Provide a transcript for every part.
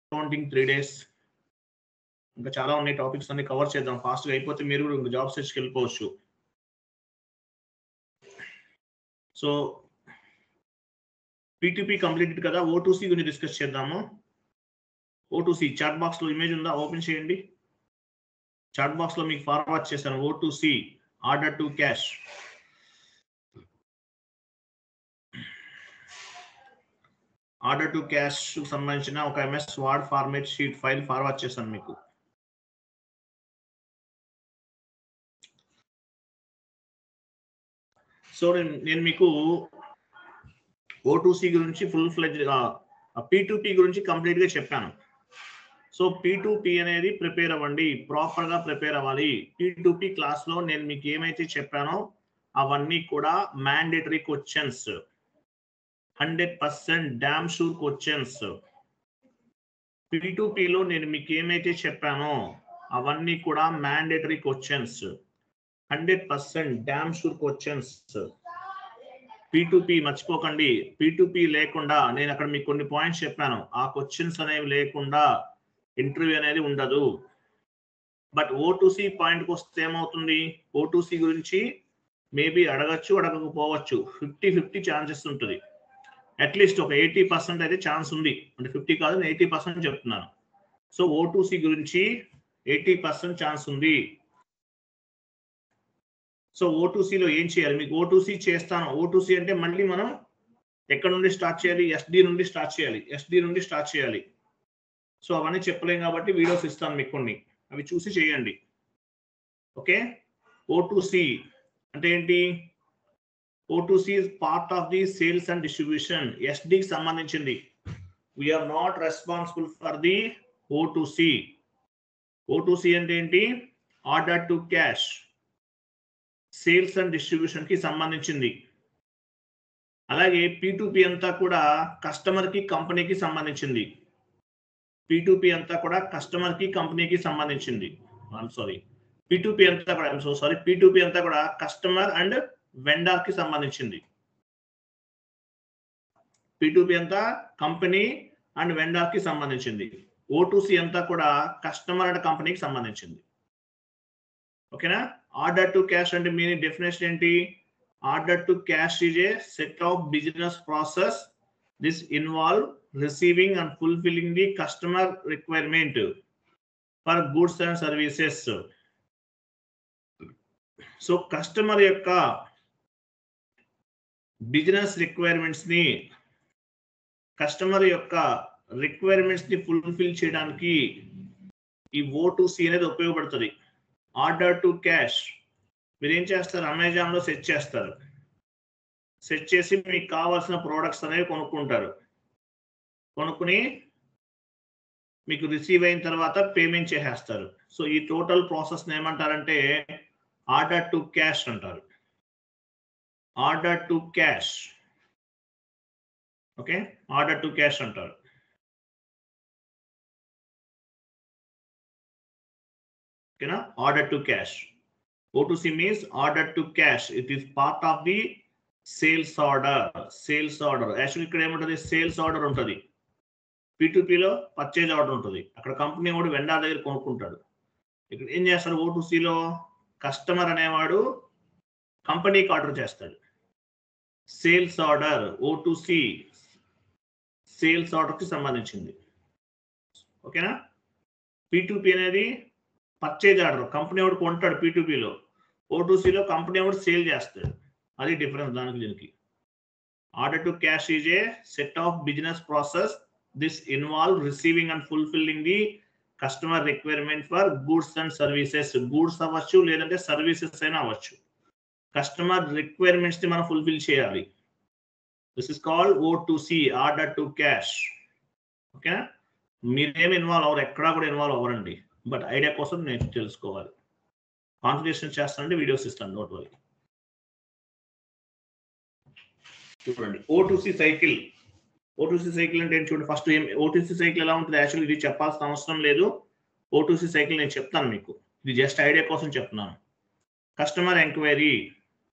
Accounting 3 days. ఇంకా చాలా ఉన్నాయి టాపిక్స్ అన్ని కవర్ చేద్దాం ఫాస్ట్గా అయిపోతే మీరు కూడా జాబ్ సెర్చ్కి వెళ్ళిపోవచ్చు. సో P2P కంప్లీటెడ్ కదా, O2C గురించి డిస్కస్ చేద్దాము. O2C చాట్ బాక్స్ లో ఇమేజ్ ఉందా, ఓపెన్ చేయండి. చాట్ బాక్స్ లో మీకు ఫార్వర్డ్ చేశాను. O2C order to cash. Order to cash సంబంధించిన ఒక MS word format sheet file forward చేశాను మీకు. సో నేను మీకు O2C గురించి ఫుల్ ఫ్లెడ్జ్ P2P గురించి కంప్లీట్ గా చెప్పాను. సో P2P అనేది ప్రిపేర్ అవ్వండి, ప్రాపర్ గా ప్రిపేర్ అవ్వాలి. P2P క్లాస్ లో నేను మీకు ఏమైతే చెప్పానో అవన్నీ కూడా mandatory questions, 100% damn sure questions. P2P లో నేను మీకు ఏమైతే చెప్పానో అవన్నీ కూడా mandatory questions, 100% damn sure questions. P2P మర్చిపోకండి. P2P లేకుండా నేను అక్కడ మీకు కొన్ని పాయింట్స్ చెప్పాను, ఆ క్వశ్చన్స్ అనేవి లేకుండా ఇంటర్వ్యూ అనేది ఉండదు. బట్ O2C పాయింట్కి వస్తే ఏమవుతుంది, O2C గురించి మేబీ అడగచ్చు, అడగకపోవచ్చు. 50-50 ఛాన్సెస్ ఉంటుంది. అట్లీస్ట్ ఒక 80% అయితే ఛాన్స్ ఉంది. అంటే 50 కాదు, 80% చెప్తున్నాను. సో O2C గురించి 80% ఛాన్స్ ఉంది. సో O2Cలో ఏం చేయాలి, మీకు O2C చేస్తాను. O2C అంటే మళ్ళీ మనం ఎక్కడ నుండి స్టార్ట్ చేయాలి, SD నుండి స్టార్ట్ చేయాలి. SD నుండి స్టార్ట్ చేయాలి. సో అవన్నీ చెప్పలేం కాబట్టి వీడియోస్ ఇస్తాను మీకు కొన్ని, అవి చూసి చేయండి. ఓకే. O2C అంటే ఏంటి, O2C is part of the sales and distribution. SD కి సంబంధించింది. We are not responsible for the O2C. O2C అంటే ఏంటి, order to cash, sales and distribution కి సంబంధించింది. అలాగే P2P అంతా కూడా కస్టమర్ కి కంపెనీకి సంబంధించింది. P2P అంతా కూడా కస్టమర్ కి కంపెనీకి సంబంధించింది. P2P అంతా కూడా P2P అంతా కూడా కస్టమర్ అండ్ వెండర్ కి సంబంధించింది. P2P అంతా కంపెనీ అండ్ వెండర్ కి సంబంధించింది. O2C అంతా కూడా కస్టమర్ అండ్ కంపెనీకి సంబంధించింది. ఓకేనా. ఆర్డర్ టు క్యాష్ అంటే మీని డెఫినేషన్ ఏంటి, order to cash is a set of business process. This involve receiving and fulfilling the customer requirement for goods and services. So customer యొక్క బిజినెస్ రిక్వైర్మెంట్స్ ని, customer యొక్క requirements ని fulfil చేయడానికి ఈ O2C అనేది ఉపయోగపడుతుంది. ఆర్డర్ టు క్యాష్ మీరు ఏం చేస్తారు, అమెజాన్ లో సెర్చ్ చేస్తారు. సెర్చ్ చేసి మీకు కావాల్సిన ప్రోడక్ట్స్ అనేవి కొనుక్కుంటారు. కొనుక్కుని మీకు రిసీవ్ అయిన తర్వాత పేమెంట్ చేసేస్తారు. సో ఈ టోటల్ ప్రాసెస్ ఏమంటారంటే ఆర్డర్ టు క్యాష్ అంటారు. Order to cash. Okay, order to cash అంటారు. ఓకేనా, order to cash. O2C means order to cash. It is part of the sales order. Sales order. Actually ఇక్కడ ఏముంటుంది, sales order ఉంటుంది. P2P లో purchase order ఉంటుంది. అక్కడ company వాడు vendor దగ్గర కొనుక్కుంటాడు. ఇక్కడ ఏం చేస్తాడు, O2Cలో కస్టమర్ అనేవాడు కంపెనీకి ఆర్డర్ చేస్తాడు. Sales order, O2C sales order కి సంబంధించింది. ఓకేనా. P2P అనేది పర్చేజ్ ఆర్డర్, కంపెనీ వాడు కొంటాడు P2Pలో. O2Cలో కంపెనీ వాడు సేల్ చేస్తాడు. అది డిఫరెన్స్ దానికి దీనికి. Order to cash is a set of business process. This involve receiving and fulfilling the customer requirement for goods and services. Goods అవ్వచ్చు లేదంటే సర్వీసెస్ అయినా అవ్వచ్చు. కస్టమర్ రిక్వైర్మెంట్స్ ని మనం ఫుల్ఫిల్ చేయాలి. This is called O2C, order to cash. ఓకేనా. మీరేమి involve అవ్వరు, ఎక్కడా కూడా ఇన్వాల్వ్ అవ్వరండి. బట్ ఐడియా కోసం నేను తెలుసుకోవాలి. కాన్ఫిగరేషన్ చేస్తానంటే వీడియోస్ ఇస్తాను, డోంట్ వరీ. చూడండి O2C సైకిల్. O2C సైకిల్ అంటే చూడండి, ఫస్ట్ O2C సైకిల్ ఎలా ఉంటుంది, యాక్చువల్లీ ఇది చెప్పాల్సిన అవసరం లేదు. O2C సైకిల్ నేను చెప్తాను మీకు, ఇది జస్ట్ ఐడియా కోసం చెప్తున్నాను. కస్టమర్ ఎంక్వైరీ,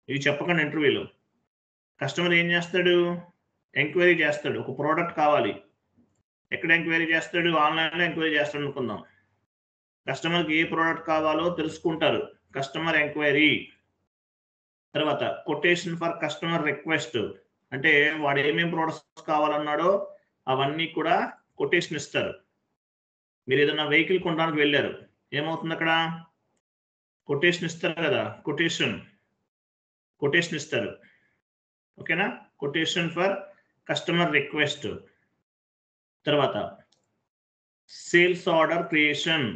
ఇది చెప్పకండి ఇంటర్వ్యూలో. కస్టమర్ ఏం చేస్తాడు, ఎంక్వైరీ చేస్తాడు. ఒక ప్రోడక్ట్ కావాలి, ఎక్కడ ఎంక్వైరీ చేస్తాడు? ఆన్లైన్లో ఎంక్వైరీ చేస్తాడు అనుకుందాం. కస్టమర్కి ఏ ప్రోడక్ట్ కావాలో తెలుసుకుంటారు, కస్టమర్ ఎంక్వైరీ. తర్వాత కొటేషన్ ఫర్ కస్టమర్ రిక్వెస్ట్, అంటే వాడు ఏమేమి ప్రోడక్ట్స్ కావాలన్నాడో అవన్నీ కూడా కొటేషన్ ఇస్తారు. మీరు ఏదైనా వెహికల్ కొనడానికి వెళ్ళారు, ఏమవుతుంది అక్కడ? కొటేషన్ ఇస్తారు కదా, కొటేషన్ ఇస్తారు. ఓకేనా? Quotation for customer request. తర్వాత sales order creation,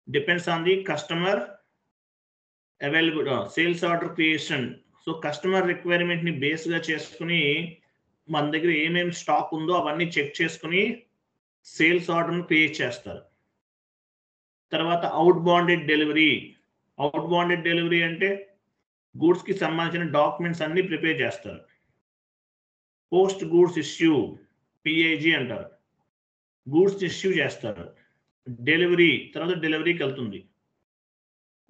depends on the customer available. Sales order creation, so customer requirement ని బేస్ గా చేసుకుని మన దగ్గర ఏమేమి స్టాక్ ఉందో అవన్నీ చెక్ చేసుకుని సేల్స్ ఆర్డర్ క్రియేట్ చేస్తారు. తర్వాత out bonded delivery. Out bonded delivery అంటే గూడ్స్ కి సంబంధించిన డాక్యుమెంట్స్ అన్ని ప్రిపేర్ చేస్తారు. పోస్ట్ గూడ్స్ ఇష్యూ, పిఐజీ అంటారు. గూడ్స్ ఇష్యూ చేస్తారు. డెలివరీ, తర్వాత డెలివరీకి వెళ్తుంది,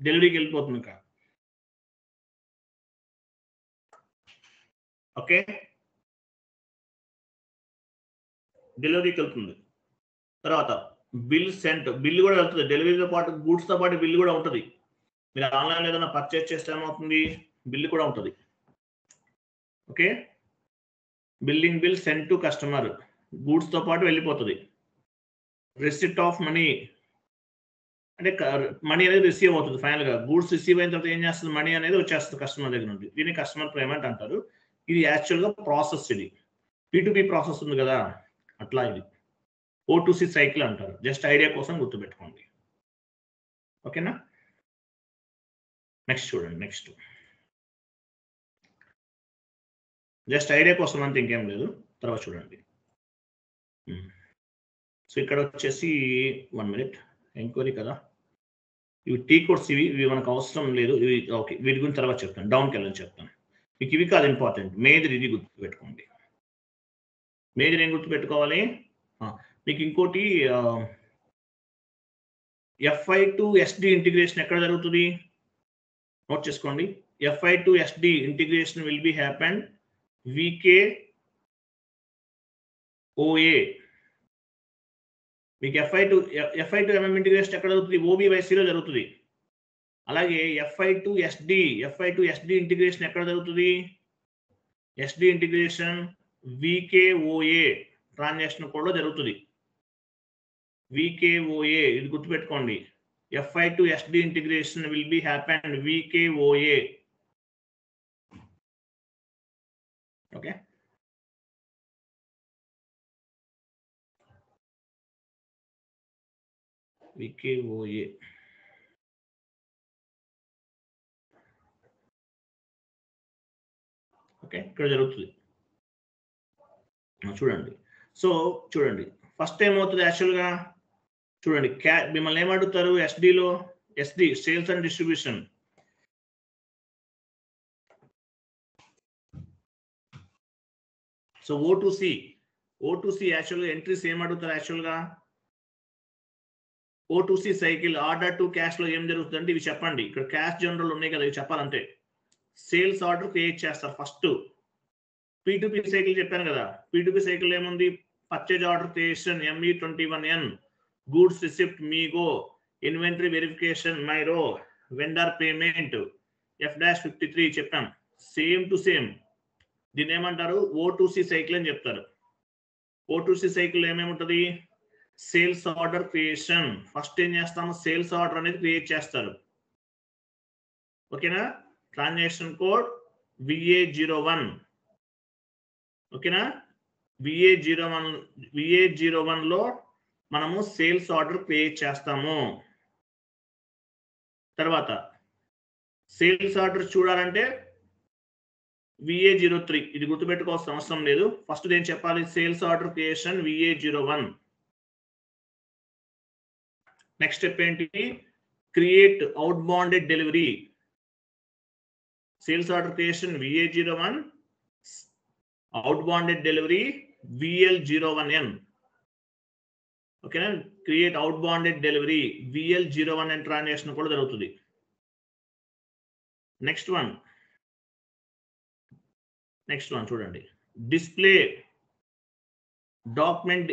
డెలివరీకి వెళ్ళిపోతుంది ఇంకా. ఓకే, డెలివరీకి వెళ్తుంది. తర్వాత బిల్ సెంట్, బిల్ కూడా వెళ్తుంది. డెలివరీతో పాటు గూడ్స్తో పాటు బిల్ కూడా ఉంటుంది. మీరు ఆన్లైన్లో ఏదైనా పర్చేస్ చేస్తే ఏమవుతుంది? బిల్ కూడా ఉంటుంది. Okay, billing bill sent to customer, గూడ్స్తో పాటు వెళ్ళిపోతుంది. రిసిప్ట్ ఆఫ్ మనీ, అంటే మనీ అనేది రిసీవ్ అవుతుంది. ఫైనల్గా గూడ్స్ రిసీవ్ అయిన తర్వాత ఏం చేస్తుంది? మనీ అనేది వచ్చేస్తుంది కస్టమర్ దగ్గర నుండి. దీన్ని కస్టమర్ పేమెంట్ అంటారు. ఇది యాక్చువల్గా ప్రాసెస్. ఇది P2P ప్రాసెస్ ఉంది కదా, అట్లా ఇది O2C సైకిల్ అంటారు. జస్ట్ ఐడియా కోసం గుర్తుపెట్టుకోండి. ఓకేనా? నెక్స్ట్ చూడండి. నెక్స్ట్ జస్ట్ ఐడియా కోసం అంతే, ఇంకేం లేదు. తర్వాత చూడండి. సో ఇక్కడ వచ్చేసి 1 minute ఎంక్వైరీ కదా, ఇవి టీ కోడ్స్, ఇవి మనకు అవసరం లేదు. ఇవి ఓకే, వీటి గురించి తర్వాత చెప్తాను. డౌన్కి వెళ్ళని చెప్తాను మీకు. ఇవి కాదు ఇంపార్టెంట్, మేజర్ ఇది గుర్తుపెట్టుకోండి. మేజర్ ఏం గుర్తుపెట్టుకోవాలి మీకు? ఇంకోటి FI టు SD ఇంటిగ్రేషన్ ఎక్కడ జరుగుతుంది? నోట్ చేసుకోండి. FI to SD integration will be happen VKOA. మీకు FI టు MM ఇంటిగ్రేషన్ ఎక్కడ జరుగుతుంది? OBYC లో జరుగుతుంది. అలాగే FI టు SD ఇంటిగ్రేషన్ ఎక్కడ జరుగుతుంది? SD integration VKOA transaction code లో జరుగుతుంది. VKOA, ఇది గుర్తుపెట్టుకోండి. FI to SD integration will be happen VKOA. Okay, VKOA. Okay, ఇక్కడ జరుగుతుంది. చూడండి. సో చూడండి, ఫస్ట్ ఏమవుతుంది యాక్చువల్గా? చూడండి, మిమ్మల్ని ఏమడుగుతారు SD sales and distribution. So O2C యాక్చువల్గా ఎంట్రీస్ ఏమడుగుతారు? యాక్చువల్గా O2C cycle order to cash లో ఏం జరుగుతుందంటే ఇవి చెప్పండి. ఇక్కడ క్యాష్ జనరల్ ఉన్నాయి కదా, ఇవి చెప్పాలంటే. సేల్స్ ఆర్డర్ క్రియేట్ చేస్తారు ఫస్ట్. P2P సైకిల్ చెప్పాను కదా, P2P సైకిల్ ఏముంది? Purchase order creation ME21N, goods receipt MIGO, inventory verification MIRO, vendor payment F-53 చెప్పాం. సేమ్ టు సేమ్ దీన్ని ఏమంటారు? O2C సైకిల్ అని చెప్తారు. O2C సైకిల్ ఏమేమి ఉంటుంది? Sales order creation. ఫస్ట్ ఏం చేస్తాము? సేల్స్ ఆర్డర్ అనేది క్రియేట్ చేస్తారు. ఓకేనా? Transaction code VA01. ఓకేనా? VA01 లో మనము సేల్స్ ఆర్డర్ క్రియేట్ చేస్తాము. తర్వాత సేల్స్ ఆర్డర్ చూడాలంటే VA03, ఇది గుర్తుపెట్టుకోవాల్సిన అవసరం లేదు. ఫస్ట్ ఏం చెప్పాలి? Sales order creation VA01. Next step ఏంటి? Create outbound delivery. Sales order creation VA01, outbound delivery VL01N. ఓకేనా? Create outbound delivery VL01N transaction కూడా జరుగుతుంది. నెక్స్ట్ వన్ చూడండి, display document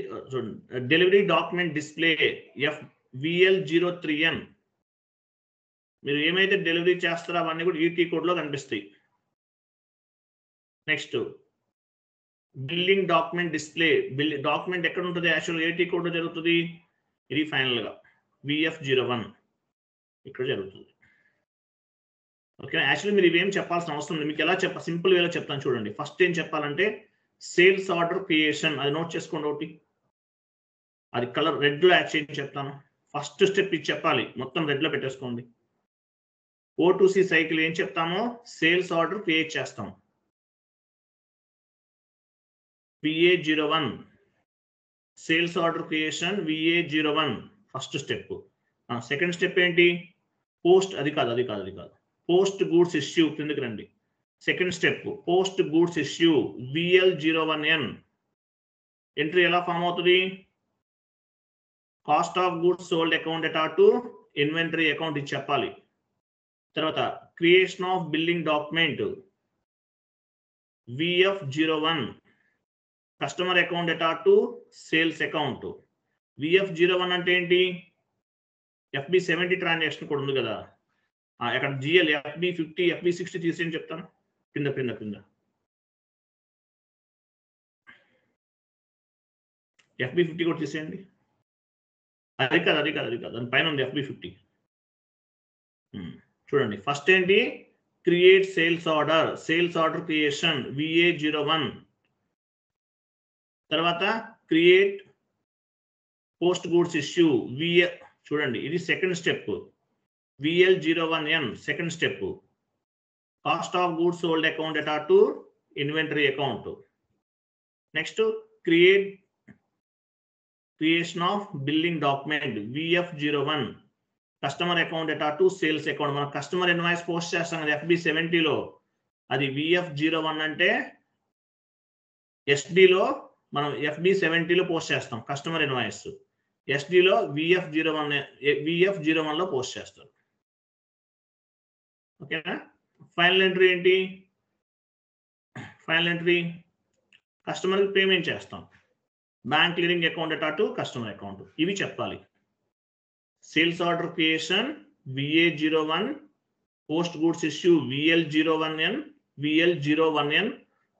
delivery document display FVL03N. మీరు ఏమైతే delivery చేస్తారో అవన్నీ కూడా ఈటీ కోడ్ లో కనిపిస్తాయి. Next billing document display. Document ఎక్కడ ఉంటుంది? యాక్చువల్ ఏటీ కోడ్ లో జరుగుతుంది. ఇది ఫైనల్ గా VF01 ఇక్కడ జరుగుతుంది. ఓకే, యాక్చువల్లీ మీరు ఇవేం చెప్పాల్సిన అవసరం లేదు. మీకు ఎలా సింపుల్ వేలో చెప్తాను చూడండి. ఫస్ట్ ఏం చెప్పాలంటే సేల్స్ ఆర్డర్ క్రియేషన్, అది నోట్ చేసుకోండి. ఒకటి అది కలర్ రెడ్ లో యాడ్ చేయండి చెప్తాను. ఫస్ట్ స్టెప్ ఇది చెప్పాలి, మొత్తం రెడ్ లో పెట్టేసుకోండి. O2C సైకిల్ ఏం చెప్తామో సేల్స్ ఆర్డర్ క్రియేట్ చేస్తాం. VA01 sales order creation VA01 first step. Second step ఏంటి? పోస్ట్, అది కాదు పోస్ట్ గూడ్స్ ఇష్యూ కిందకి రండి. Second step post goods issue VL01N. Entry ఎలా ఫామ్ అవుతుంది? Cost of goods sold account ఎటా టు ఇన్వెంటరీ అకౌంట్ ఇది చెప్పాలి. తర్వాత creation of billing document VF01 customer account ఎటా టు సేల్స్ అకౌంట్. VF01 అంటే ఏంటి? FB70 ట్రాన్సాక్షన్ కూడా ఉంది కదా, అక్కడ GL FB50 FB60 తీసేయని చెప్తాను. కింద FB50 కూడా తీసేయండి. అది కాదు దాని పైన ఉంది FB50. చూడండి, ఫస్ట్ ఏంటి? Create sales order creation VA01. తర్వాత క్రియేట్ పోస్ట్ గూడ్స్ ఇష్యూ చూడండి, ఇది second step. VL01N second step. Cost of goods sold account ఎటా to inventory account. Next creation of billing document VF01 customer account ఎటా to sales account. మనం customer invoice post చేస్తాం కదా FB70లో, అది VF01 అంటే SD లో మనం FB70లో పోస్ట్ చేస్తాం కస్టమర్ ఇన్వాయిస్. SD లో VF01 లో పోస్ట్ చేస్తారు. ఓకేనా? ఫైనల్ ఎంట్రీ ఏంటి? ఫైనల్ ఎంట్రీ కస్టమర్కి పేమెంట్ చేస్తాం. బ్యాంక్ క్లియరింగ్ అకౌంట్ ఎటా టు కస్టమర్ అకౌంట్. ఇవి చెప్పాలి. Sales order creation VA01, post goods issue VL01N.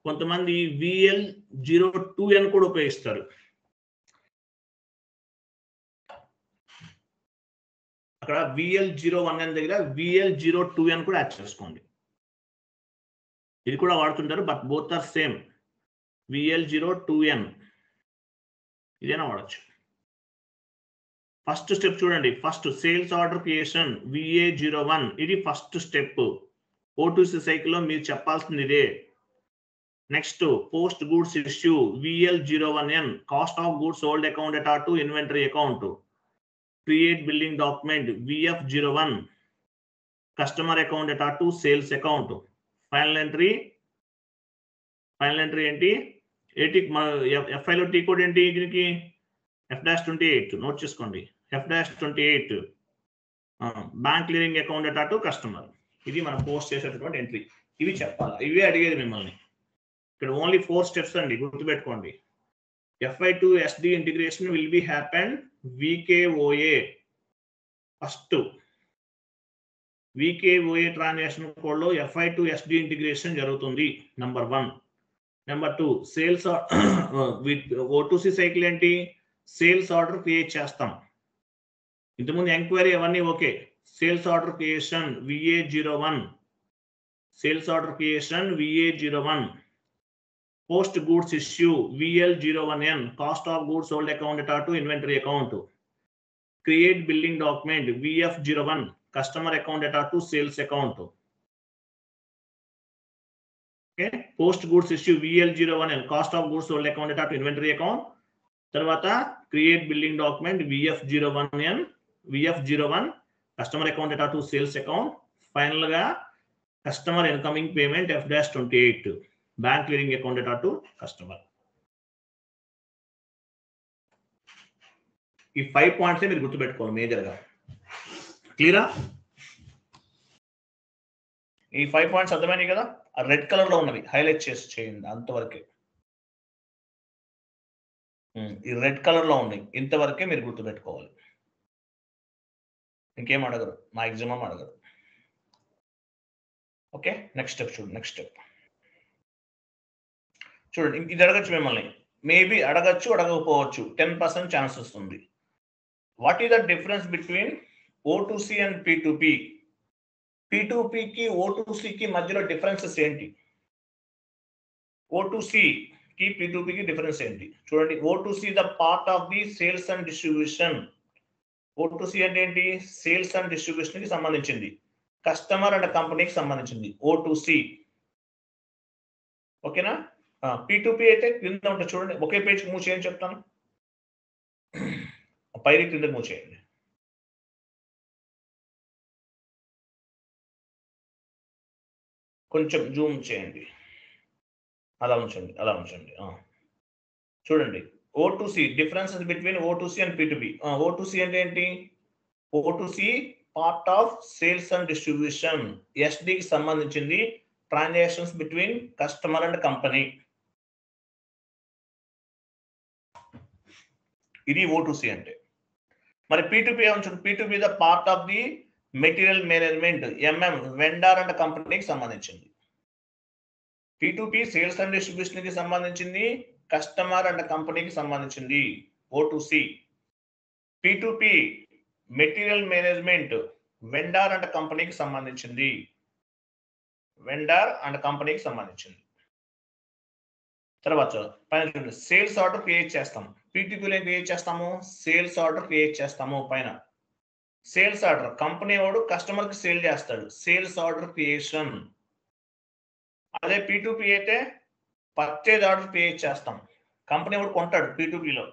కొంతమంది VL02N కూడా ఉపయోగిస్తారు. అక్కడ VL01N దగ్గర VL02N కూడా యాడ్ చేసుకోండి. ఇది కూడా వాడుతుంటారు, but both are same. VL02N ఇదేనా వాడచ్చు. ఫస్ట్ స్టెప్ చూడండి, first sales order creation VA01 ఇది ఫస్ట్ స్టెప్. O2C సైకిల్లో మీరు చెప్పాల్సింది ఇదే. Next post goods issue VL01N cost of goods sold account ఎటా to inventory account. Create billing document VF01 customer account ఎటా to sales account. Final entry ఏంటి? FI లో T code ఏంటి? దీనికి F-28 నోట్ చేసుకోండి. F-28 బ్యాంక్ క్లియరింగ్ అకౌంట్ ఎటా to customer. ఇది మనం పోస్ట్ చేసేటటువంటి ఎంట్రీ. ఇవి చెప్పాలి, ఇవే అడిగేది మిమ్మల్ని. ఇక్కడ ఓన్లీ 4 స్టెప్స్ అండి, గుర్తుపెట్టుకోండి. FI to SD integration will be happen VKOA. First VKOA transaction code లో FI to SD ఇంటిగ్రేషన్ జరుగుతుంది. Number 1. Number 2 sales O2C cycle ఏంటి? సేల్స్ ఆర్డర్ క్రియేట్ చేస్తాం. ఇంతకుముందు ఎంక్వైరీ అవన్నీ okay. Sales order creation VA01 post goods issue VL01N cost of goods sold account ఎటా to inventory account. Create billing document VF01 customer account ఎటా to sales account. Okay, post goods issue VL01N cost of goods sold account ఎటా to inventory account. తర్వాత create billing document VF01 customer account ఎటా to sales account. Final గా customer incoming payment F-28 bank clearing account ఎటా to customer. ఈ 5 points మీరు గుర్తుపెట్టుకోవాలి major గా. క్లియరా? ఈ 5 పాయింట్స్ అర్థమైనాయి కదా? ఆ రెడ్ కలర్ లో ఉన్నవి హైలైట్ చేయండి అంతవరకే. ఈ రెడ్ కలర్ లో ఉన్నాయి, ఇంతవరకే మీరు గుర్తుపెట్టుకోవాలి, ఇంకేం అడగరు, మాక్సిమం అడగరు. ఓకే, నెక్స్ట్ స్టెప్ చూడండి. నెక్స్ట్ స్టెప్ చూడండి, ఇది అడగచ్చు మిమ్మల్ని, మేబీ అడగచ్చు, అడగకపోవచ్చు, 10% ఛాన్స్ వస్తుంది. What is the difference between O2C and P2P? P2Pకి O2Cకి మధ్యలో డిఫరెన్సెస్ ఏంటి? O2Cకి P2Pకి డిఫరెన్స్ ఏంటి చూడండి. O2C the part of the sales and distribution. O2C అంటే ఏంటి? సేల్స్ అండ్ డిస్ట్రిబ్యూషన్ కి సంబంధించింది, కస్టమర్ అండ్ కంపెనీకి సంబంధించింది O2C. ఓకేనా? P2P అయితే కింద ఉంటుంది చూడండి, ఒకే పేజ్ మూవ్ చేయని చెప్తాను, పైకి కింద మూవ్ చేయండి. కొంచెం జూమ్ చేయండి, అలా ఉంచండి, అలా ఉంచండి. చూడండి, O2C differences between O2C and P2P. O2C అంటే ఏంటి? O2C part of sales and distribution, SD కి సంబంధించింది, transactions between customer and company. ఇది O2C అంటే. మరి P2P ఏమంటుంది? P2P the part of the material management, MM, vendor and కంపెనీకి సంబంధించింది. P2P సేల్స్ అండ్ డిస్ట్రిబ్యూషన్ కి సంబంధించింది, కస్టమర్ అండ్ కంపెనీకి సంబంధించింది O2C. P2P material management, vendor and కంపెనీకి సంబంధించింది, వెండర్ అండ్ కంపెనీకి సంబంధించింది. తర్వాత పైన చూడండి, సేల్స్ ఆర్డర్ క్రియేట్ చేస్తాం. P2Pలో క్రియేట్ చేస్తాము, సేల్స్ ఆర్డర్ క్రియేట్ చేస్తాము. పైన సేల్స్ ఆర్డర్, కంపెనీ వాడు కస్టమర్ కి సేల్ చేస్తాడు, సేల్స్ ఆర్డర్ క్రియేషన్. అదే P2P అయితే పర్చేజ్ ఆర్డర్ క్రియేట్ చేస్తాం, కంపెనీ వాడు కొంటాడు P2Pలో.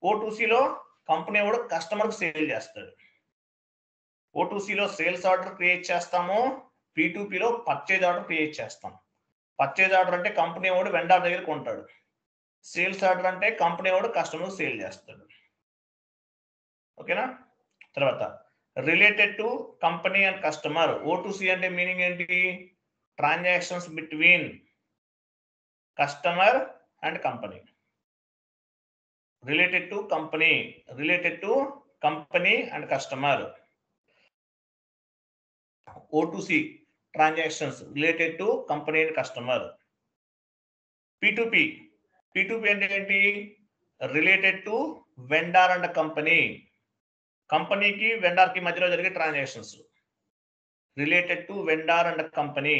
O2Cలో కంపెనీ వాడు కస్టమర్ కి సేల్ చేస్తాడు. O2Cలో సేల్స్ ఆర్డర్ క్రియేట్ చేస్తాము, P2Pలో పర్చేజ్ ఆర్డర్ క్రియేట్ చేస్తాం. పర్చేజ్ ఆర్డర్ అంటే కంపెనీ వాడు వెండర్ దగ్గర కొంటాడు, సేల్స్ ఆర్డర్ అంటే కంపెనీ వాడు కస్టమర్ సేల్ చేస్తాడు. ఓకేనా? తర్వాత related to company and customer. O2C అంటే మీనింగ్ ఏంటి? Transactions between customer and company. Related to company, related to company and customer. O2C transactions related to company and customer. P2P అంటే ఏంటి? Related to vendor and company, కంపెనీకి vendor కి మధ్యలో జరిగే transactions, related to vendor and company.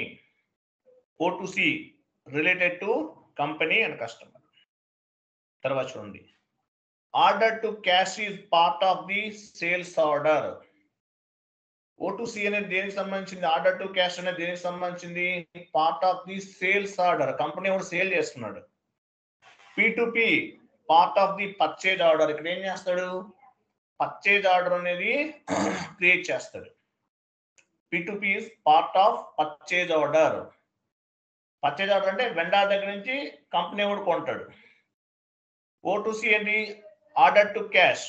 O2C related to company and customer. తర్వాత చూడండి, order to cash is part of the sales order. O2C అనేది దేనికి సంబంధించింది? ఆర్డర్ టు క్యాష్ అనేది దేనికి సంబంధించింది? Part of the sales order, company వాడు sale చేస్తున్నాడు. P2P part of the purchase order, ఇక్కడ ఏం చేస్తాడు? పర్చేజ్ ఆర్డర్ అనేది క్రియేట్ చేస్తాడు. P2P is part of purchase order. Purchase order అంటే వెండర్ దగ్గర నుంచి కంపెనీ వాడు కొంటాడు. O2C ఏంటి? ఆర్డర్ టు క్యాష్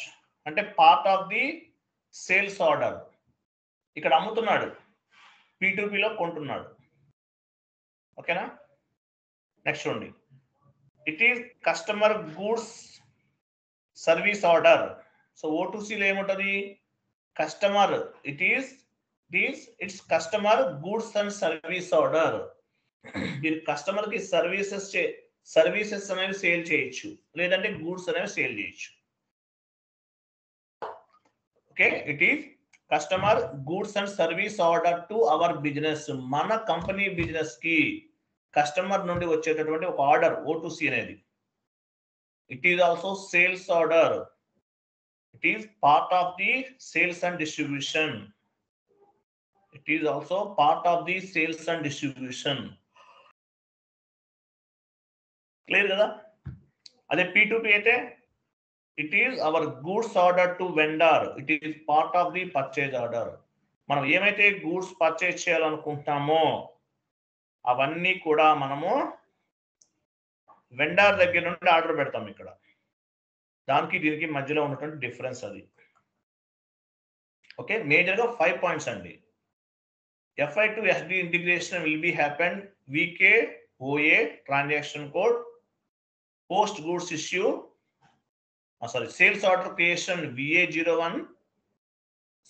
అంటే part of the sales order, ఇక్కడ అమ్ముతున్నాడు, P2Pలో కొంటున్నాడు. ఓకేనా? నెక్స్ట్ చూడండి, it is customer goods service order. So O2Cలో ఏముంటది? Customer, it's customer goods and service order. మీరు కస్టమర్ కి సర్వీసెస్ అనేవి సేల్ చేయొచ్చు, లేదంటే గూడ్స్ అనేవి సేల్ చేయొచ్చు. Okay, it is customer goods and service order to our business. మన కంపెనీ బిజినెస్ కి కస్టమర్ నుండి వచ్చేటటువంటి ఒక ఆర్డర్ O2C అనేది. It is also sales order. It is part of the sales and distribution. It is also part of the sales and distribution. Clear కదా? అదే P2P అయితే it is our goods order to vendor, it is part of the purchase order. మనం ఏమైతే goods purchase చేయాలనుకుంటున్నామో అవన్నీ కూడా మనము vendor దగ్గర నుండి ఆర్డర్ పెడతాం. ఇక్కడ దానికి దీనికి మధ్యలో ఉన్నటువంటి డిఫరెన్స్ అది. ఓకే, మేజర్గా 5 పాయింట్స్ అండి. FI to SD integration will be happen VK OA transaction code post goods issue Sorry, sales order creation VA01,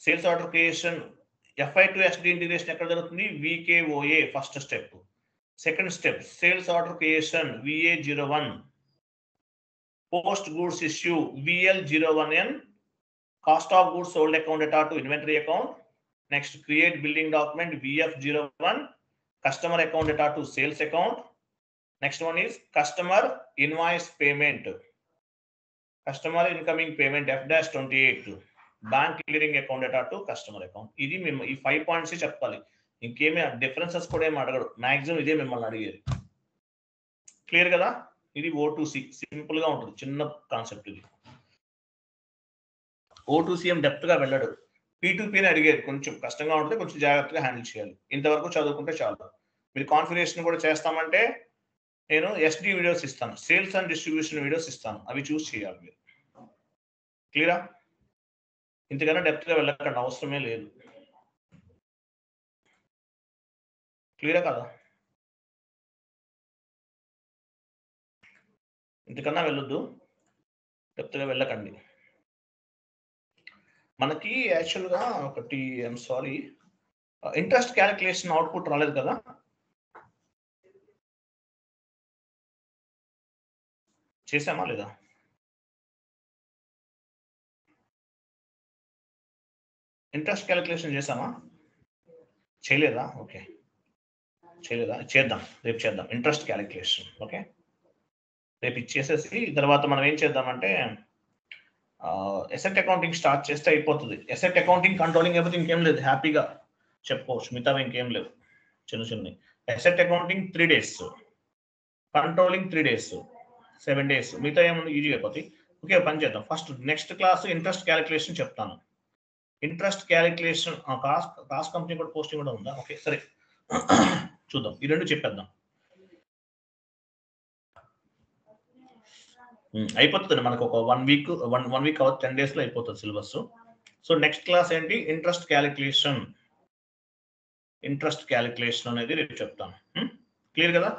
sales order creation FI to SD integration ఎక్కడ జరుగుతుంది? VKOA first step. Second step sales order creation VA01, post goods issue VL01N, cost of goods sold account data to inventory account. Next create building document VF01, customer account data to sales account. Next one is customer invoice payment, customer incoming payment F-28, bank clearing account data to customer account. ఇది మేము ఈ 5 points చెప్పాలి. ఇంకేమీ differences కూడా ఏమి అడగడు, maximum ఇదే మిమ్మల్ని అడిగేది. క్లియర్ కదా? ఇది O2C సింపుల్ గా ఉంటుంది, చిన్న కాన్సెప్ట్ ఇది. O2C ఏం డెప్త్ గా వెళ్ళడు. P2Pని అడిగేది కొంచెం కష్టంగా ఉంటుంది, కొంచెం జాగ్రత్తగా హ్యాండిల్ చేయాలి. ఇంతవరకు చదువుకుంటే చాలు. మీరు కాన్ఫిగరేషన్ కూడా చేస్తామంటే నేను SD వీడియోస్ ఇస్తాను, సేల్స్ అండ్ డిస్ట్రిబ్యూషన్ వీడియోస్ ఇస్తాను, అవి చూస్ చేయాలి మీరు. క్లియరా? ఇంతకన్నా డెప్త్ గా వెళ్ళకండి, అవసరమే లేదు. క్లియరా కదా? ఇంతకన్నా వెళ్ళొద్దు, డెప్త్ గా వెళ్ళకండి. మనకి యాక్చువల్గా ఒకటి సారీ ఇంట్రెస్ట్ క్యాలిక్యులేషన్ అవుట్పుట్ రాలేదు కదా? చేసామా లేదా? ఇంట్రెస్ట్ క్యాలిక్యులేషన్ చేసామా? చేయలేదా? ఓకే, చేయలేదా? చేద్దాం, రేపు చేద్దాం ఇంట్రెస్ట్ క్యాలిక్యులేషన్. ఓకే, రేపు ఇచ్చేసేసి తర్వాత మనం ఏం చేద్దామంటే అసెట్ అకౌంటింగ్ స్టార్ట్ చేస్తే అయిపోతుంది. అసెట్ అకౌంటింగ్ కంట్రోలింగ్ అయిపోతే ఇంకేం లేదు, హ్యాపీగా చెప్పుకోవచ్చు. మిగతా ఇంకేం లేవు, చిన్న చిన్నవి. Asset accounting 3 days, controlling 3 days, 7 days. మిగతా ఏముంది ఈజీ అయిపోతాయి. ఓకే, పని చేద్దాం. First next class interest calculation చెప్తాను. ఇంట్రెస్ట్ క్యాలిక్యులేషన్ కాస్ట్ కంపెనీ కూడా పోస్టింగ్ కూడా ఉందా? ఓకే, సరే చూద్దాం, ఈ రెండు చెప్పేద్దాం. అయిపోతుంది మనకు ఒక 1 week అవర్ 10 days లో అయిపోతుంది సిలబస్. సో నెక్స్ట్ క్లాస్ ఏంటి? ఇంట్రెస్ట్ క్యాలిక్యులేషన్ అనేది రేపు చెప్తాను. క్లియర్ కదా?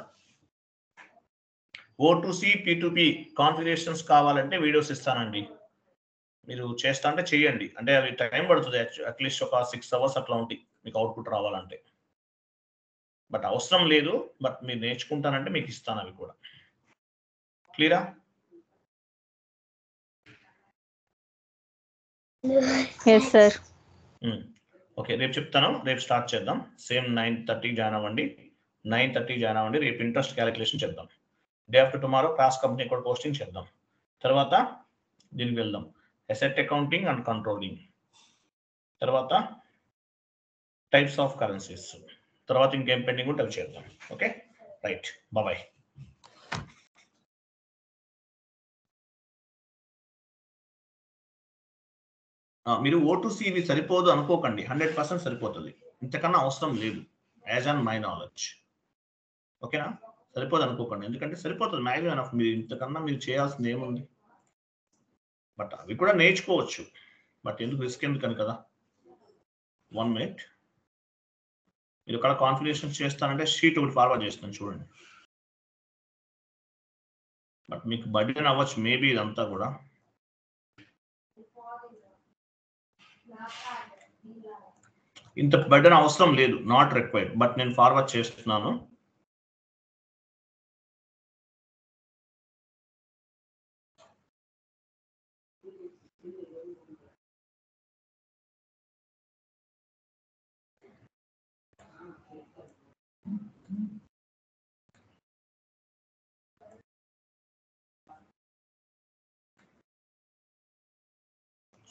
O2C P2P కాన్ఫిగరేషన్స్ కావాలంటే వీడియోస్ ఇస్తానండి, మీరు చేస్తా అంటే చేయండి. అంటే అవి టైం పడుతుంది, అట్లీస్ట్ ఒక 6 hours అట్లా ఉంటాయి మీకు అవుట్పుట్ రావాలంటే. బట్ అవసరం లేదు, బట్ మీరు నేర్చుకుంటానంటే మీకు ఇస్తాను అవి కూడా. క్లియరా? yes sir. ఓకే, రేపు చెప్తాను, రేపు స్టార్ట్ చేద్దాం. సేమ్ 9:30 జాయిన్ అవ్వండి, 9:30 జాయిన్ అవ్వండి. రేపు ఇంట్రెస్ట్ క్యాలిక్యులేషన్ చేద్దాం. Day after tomorrow cross company కూడా పోస్టింగ్ చేద్దాం. తర్వాత దీనికి వెళ్దాం, అసెట్ అకౌంటింగ్ అండ్ కంట్రోలింగ్, తర్వాత టైప్స్ ఆఫ్ కరెన్సీస్, తర్వాత ఇంకేం పెండింగ్ ఉంటే అవి చేద్దాం. Okay, right, bye. మీరు O2C ఇవి సరిపోదు అనుకోకండి, 100% సరిపోతుంది, ఇంతకన్నా అవసరం లేదు యాజ్ ఆన్ మై నాలెడ్జ్. ఓకేనా? సరిపోదు అనుకోకండి, ఎందుకంటే సరిపోతుంది మ్యాక్సిమం ఆఫ్. మీరు ఇంతకన్నా మీరు చేయాల్సింది ఏముంది? బట్ అవి కూడా నేర్చుకోవచ్చు, బట్ ఎందుకు రిస్క్ ఎందుకని కదా. 1 minute, మీరు ఇక్కడ కాన్ఫిగరేషన్ చేస్తానంటే షీట్ ఒకటి ఫార్వర్డ్ చేస్తాను చూడండి. బట్ మీకు బడ్జెట్ అవ్వచ్చు మేబీ ఇదంతా కూడా. ఇంత బడ్జెట్ అవసరం లేదు, నాట్ రిక్వైర్డ్, బట్ నేను ఫార్వర్డ్ చేస్తున్నాను.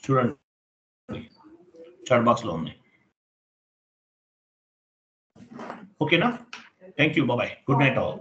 చూడండి, చాట్ బాక్స్ లో ఉంది. ఓకేనా? Thank you, bye, good night all.